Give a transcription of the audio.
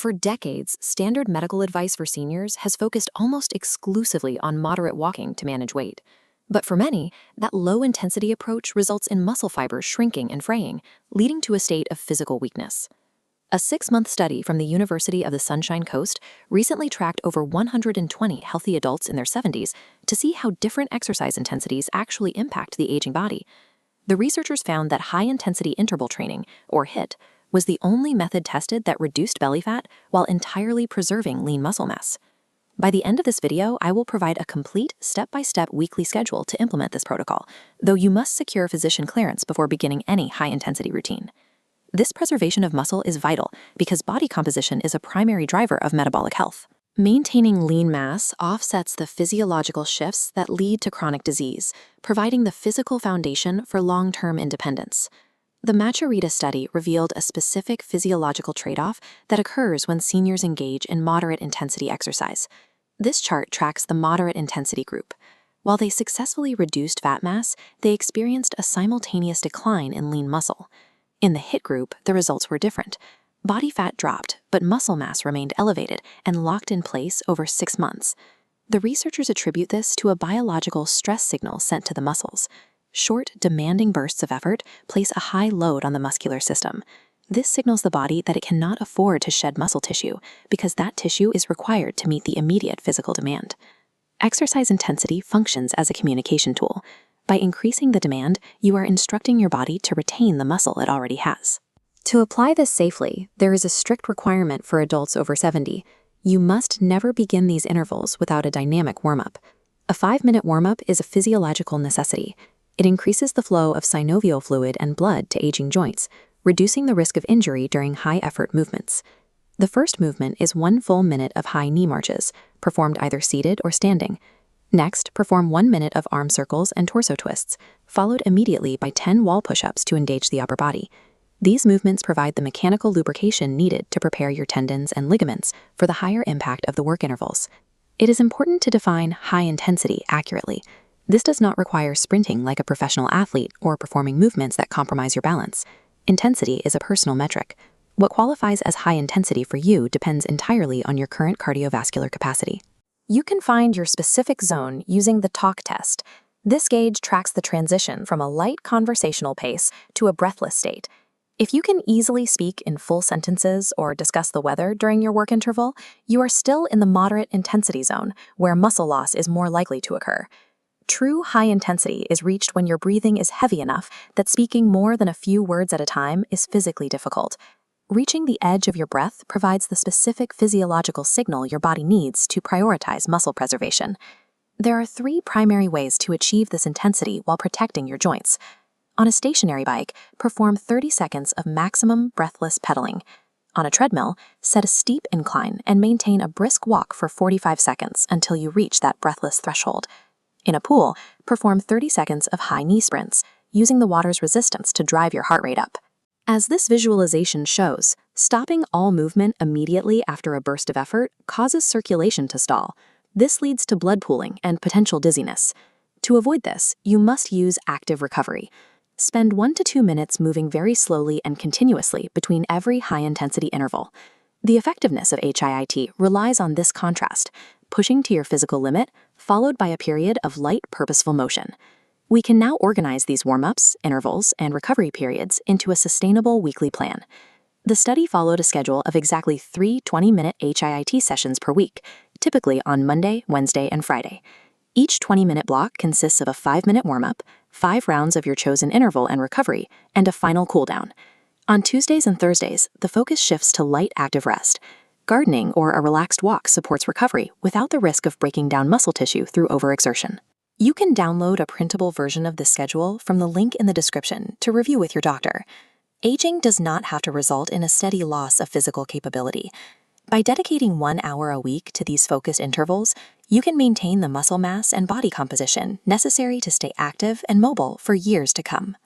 For decades, standard medical advice for seniors has focused almost exclusively on moderate walking to manage weight. But for many, that low-intensity approach results in muscle fibers shrinking and fraying, leading to a state of physical weakness. A 6-month study from the University of the Sunshine Coast recently tracked over 120 healthy adults in their 70s to see how different exercise intensities actually impact the aging body. The researchers found that high-intensity interval training, or HIIT, was the only method tested that reduced belly fat while entirely preserving lean muscle mass. By the end of this video, I will provide a complete step-by-step weekly schedule to implement this protocol, though you must secure physician clearance before beginning any high-intensity routine. This preservation of muscle is vital because body composition is a primary driver of metabolic health. Maintaining lean mass offsets the physiological shifts that lead to chronic disease, providing the physical foundation for long-term independence. The Maturita study revealed a specific physiological trade-off that occurs when seniors engage in moderate-intensity exercise. This chart tracks the moderate-intensity group. While they successfully reduced fat mass, they experienced a simultaneous decline in lean muscle. In the HIIT group, the results were different. Body fat dropped, but muscle mass remained elevated and locked in place over 6 months. The researchers attribute this to a biological stress signal sent to the muscles. Short, demanding bursts of effort place a high load on the muscular system. This signals the body that it cannot afford to shed muscle tissue because that tissue is required to meet the immediate physical demand. Exercise intensity functions as a communication tool. By increasing the demand, you are instructing your body to retain the muscle it already has. To apply this safely, there is a strict requirement for adults over 70. You must never begin these intervals without a dynamic warm-up. A 5-minute warm-up is a physiological necessity. It increases the flow of synovial fluid and blood to aging joints, reducing the risk of injury during high-effort movements. The first movement is 1 full minute of high knee marches, performed either seated or standing. Next, perform 1 minute of arm circles and torso twists, followed immediately by 10 wall push-ups to engage the upper body. These movements provide the mechanical lubrication needed to prepare your tendons and ligaments for the higher impact of the work intervals. It is important to define high intensity accurately. This does not require sprinting like a professional athlete or performing movements that compromise your balance. Intensity is a personal metric. What qualifies as high intensity for you depends entirely on your current cardiovascular capacity. You can find your specific zone using the talk test. This gauge tracks the transition from a light conversational pace to a breathless state. If you can easily speak in full sentences or discuss the weather during your work interval, you are still in the moderate intensity zone, where muscle loss is more likely to occur. True high intensity is reached when your breathing is heavy enough that speaking more than a few words at a time is physically difficult. Reaching the edge of your breath provides the specific physiological signal your body needs to prioritize muscle preservation. There are 3 primary ways to achieve this intensity while protecting your joints. On a stationary bike, perform 30 seconds of maximum breathless pedaling. On a treadmill, set a steep incline and maintain a brisk walk for 45 seconds until you reach that breathless threshold. In a pool, perform 30 seconds of high knee sprints, using the water's resistance to drive your heart rate up. As this visualization shows, stopping all movement immediately after a burst of effort causes circulation to stall. This leads to blood pooling and potential dizziness. To avoid this, you must use active recovery. Spend 1 to 2 minutes moving very slowly and continuously between every high-intensity interval. The effectiveness of HIIT relies on this contrast, pushing to your physical limit, followed by a period of light, purposeful motion. We can now organize these warm-ups, intervals, and recovery periods into a sustainable weekly plan. The study followed a schedule of exactly 3 20-minute HIIT sessions per week, typically on Monday, Wednesday, and Friday. Each 20-minute block consists of a 5-minute warm-up, 5 rounds of your chosen interval and recovery, and a final cool-down. On Tuesdays and Thursdays, the focus shifts to light active rest. Gardening or a relaxed walk supports recovery without the risk of breaking down muscle tissue through overexertion. You can download a printable version of this schedule from the link in the description to review with your doctor. Aging does not have to result in a steady loss of physical capability. By dedicating 1 hour a week to these focused intervals, you can maintain the muscle mass and body composition necessary to stay active and mobile for years to come.